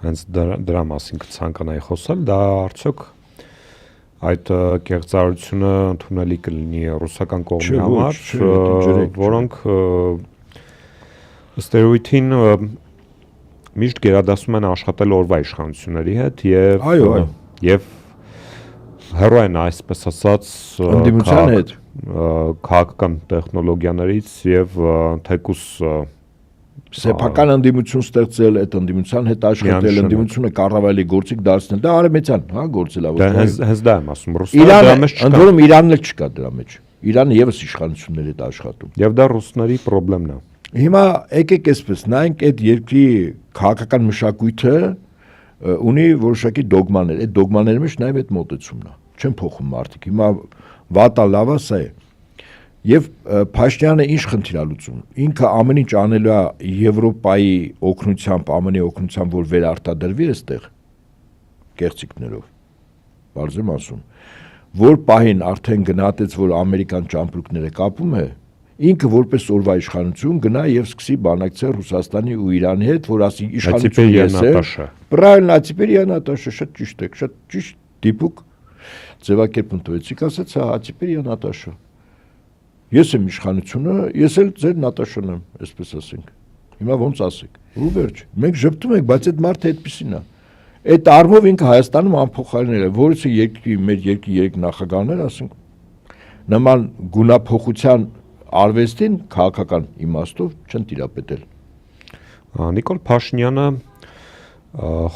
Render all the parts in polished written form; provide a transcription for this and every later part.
հենց դրա մասին կցանկանայի խոսել, դա արդյոք այդ կեղծարարությունը ընդունելի կլինի ռուսական կողմի համար, որոնք ըստ երևույթին միշտ գերադասում են աշխատել օրվա իշխանությունների հետ եւ հեռու են այսպես ասած ընդդիմության հետ քաղաքական տեխնոլոգիաներից եւ թեկուս սեփական ընդդիմություն ստեղծել, այդ ընդդիմության հետ աշխատել, ընդդիմությունը կառավարելի գործիք դարձնել, դա արևմտյան, հա, գործելա։ Դա հենց դա եմ ասում, Ռուսաստանը դրա մեջ չկա։ Ընդ որում Իրանն էլ չկա դրա մեջ։ Իրանը եւս իշխանությունների հետ աշխատում։ Եվ դա ռուսների խնդիրն է։ Հիմա եկեք այսպես նայենք այդ երկրի քաղաքական մշակույթը ունի որոշակի դոգմաներ, այդ դոգմաների մեջ նաեւ այդ մոտեցումն է։ Չեն փոխում մարդիկ։ Հիմա վատա լավա սա է։ Եվ Փաշինյանը ինչ խնդիր է լուծում։ Ինքը ամեն ինչ անելու է Եվրոպայի օգնությամբ, ԱՄՆ-ի օգնությամբ, որ վերարտադրվի այստեղ կեղծիքներով։ Բարձր եմ ասում, որ պահին արդեն գնահատեց, որ ամերիկան ճամպրուկները կապում է, ինքը որպես օրվա իշխանություն գնա եւ սկսի բանակցել Ռուսաստանի ու Իրանի հետ, որ ասի իշխանություն ես է։ Правильно, теперь я Наташа, շատ ճիշտ է, շատ ճիշտ դիպուկ ձևակերպ ընտրեցիք, ասաց, հա, теперь я Наташа։ Ես եմ իշխանությունը, ես էլ ձեր Նատաշան եմ, այսպես ասենք։ Հիմա ոնց ասեք։ Ու վերջ։ Մենք ժպտում ենք, բայց այդ մարդը այդպեսին է։ Այդ առումով ինքը Հայաստանում անփոխարինել է, որից մեր երկրի երեք նախագահներ, ասենք, նման գունափոխության արվեստին քաղաքական իմաստով չեն տիրապետել։ Նիկոլ Փաշինյանը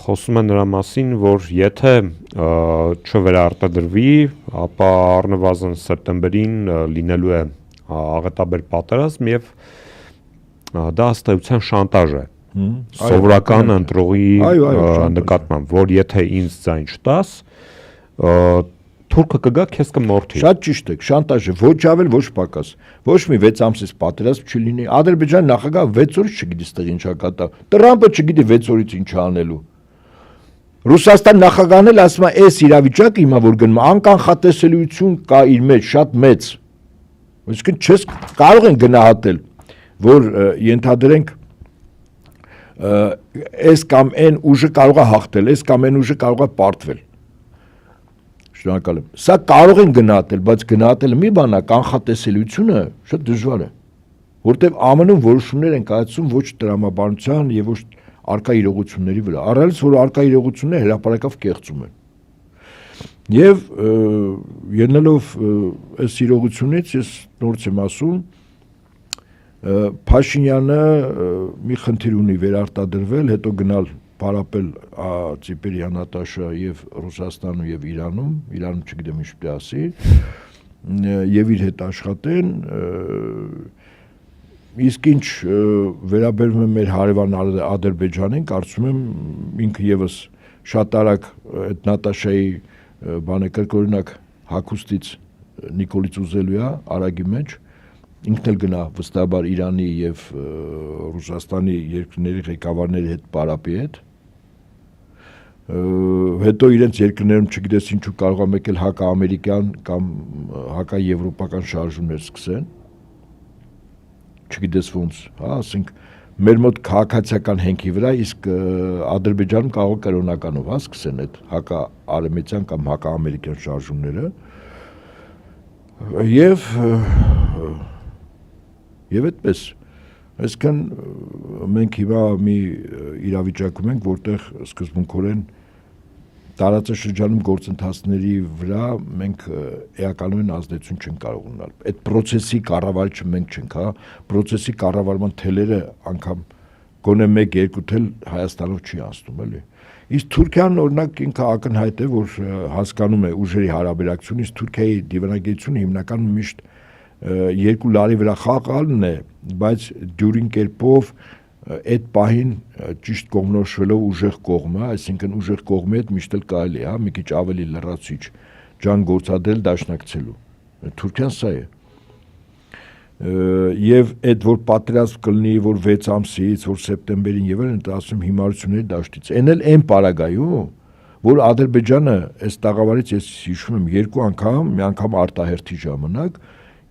խոսում է նրա մասին, որ եթե չվերարտադրվի, ապա առնվազն սեպտեմբերին լինելու է աղետաբեր պատերազմ եւ դա ըստ շանտաժ է սովորական ընտրողի նկատմամբ, որ եթե ինձ ձայն չտաս, թուրքը կգա քեզ կմորթի։ Շատ ճիշտ է, շանտաժ է, ոչ ավել, ոչ պակաս։ Ոչ մի 6 ամսից պատերազմ չլինի։ Ադրբեջանի նախագահը 6 օրից չգիտի ստեղ ինչա կատա։ Տրամպը չգիտի 6 օրից ինչ անելու։ Ռուսաստան նախագահն էլ ասում է, այս իրավիճակը հիմա որ գնում անկանխատեսելիություն կա իր մեջ շատ մեծ։ Այսինքն չես կարող են գնահատել, որ ենթադրենք այս կամ այն ուժը կարող է հաղթել, այս կամ այն ուժը կարող է պարտվել։ Շնորհակալ եմ։ Սա կարող են գնահատել, բայց գնահատելը մի բան է, կանխատեսելիությունը շատ դժվար է, որտեղ ԱՄՆ-ում որոշումներ են կայացում ոչ տրամաբանության եւ ոչ արկա իրողությունների վրա, առայլից որ արկա իրողությունները հրապարակավ կեղծում են։ Եվ ելնելով այս իրողությունից ես նորից եմ ասում, Փաշինյանը մի խնդիր ունի վերարտադրվել, հետո գնալ պարապել Ծիպերի Նատաշա եւ Ռուսաստանում եւ Իրանում չգիտեմ ինչ պետք է ասի, եւ իր հետ աշխատեն, իսկ ինչ վերաբերում է մեր հարևան Ադրբեջանին, կարծում եմ ինքը եւս շատ արագ այդ Նատաշայի բանը կրկօրինակ հագուստից Նիկոլից ուզելու է արագի մեջ, ինքն էլ գնա վստահաբար Իրանի եւ Ռուսաստանի երկրների ղեկավարների հետ պարապի հետ, հետո իրենց երկրներում չգիտես ինչու կարող է մեկ էլ հակաամերիկյան կամ հակաեվրոպական շարժումներ սկսեն, չգիտես ոնց, հա, ասենք մեր մոտ քաղաքացիական հենքի վրա, իսկ Ադրբեջանում կարող կրոնականով հա սկսեն այդ հակաարևմտյան կամ հակաամերիկյան շարժումները եւ այդպես այսքան մենք հիմա մի իրավիճակում ենք, որտեղ սկզբունքորեն տարածաշրջանում գործընթացների վրա մենք էականորեն ազդեցություն չենք կարող ունենալ։ Այդ process-ի կառավարիչը մենք չենք, հա, process-ի կառավարման թելերը անգամ գոնե 1-2 թել Հայաստանով չի անցնում, էլի։ Իսկ Թուրքիան օրինակ ինքը ակնհայտ է, որ հասկանում է ուժերի հարաբերակցությունը, իսկ Թուրքիայի դիվանագիտությունը հիմնականում միշտ 2 լարի վրա խաղալն է, բայց դյուրին կերպով այդ պահին ճիշտ կողմնորոշվելով ուժեղ կողմը, այսինքն ուժեղ կողմի հետ միշտ էլ կարելի է, հա, մի քիչ ավելի լրացուցիչ ջան գործադրել դաշնակցելու։ Թուրքիան սա է։ Եվ այդ որ պատերազմ կլինի, որ 6 ամսից, որ սեպտեմբերին եւ այլն, դա ասում հիմարությունների դաշտից։ Էն էլ այն պարագայում, որ Ադրբեջանը այս տաղավարից ես հիշում եմ 2 անգամ, մի անգամ արտահերթի ժամանակ,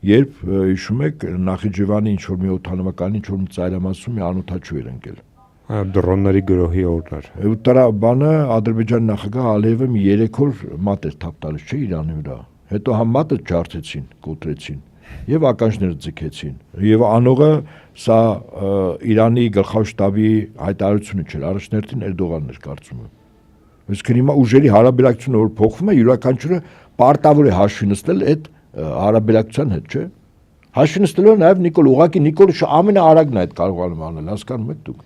երբ հիշում եք Նախիջևանի ինչ որ մի օդանավականի ինչ որ ծայրամասում մի անօթաչու էր ընկել։ Դրոնների գրոհի օրներ։ Դրա բանը Ադրբեջանի նախագահ Ալիևը մի 3 օր մատ էր թափ տալիս, չէ, Իրանի վրա։ Հետո համ մատը ջարդեցին, կոտրեցին եւ ականջները ձգեցին։ Եվ անողը սա Իրանի գլխավոր շտաբի հայտարարությունը չէր, առաջնորդին Էրդողանն էր կարծում եմ։ Այսինքն հիմա ուժերի հարաբերակցությունը որ փոխվում է, յուրաքանչյուրը պարտավոր է հաշվի նստել այդ հարաբերակցության հետ, չէ։ Հաշվի նստելով նաև Նիկոլ, ուղղակի Նիկոլը ամենաարագն է այդ կարողանում անել, հասկանում եք դուք։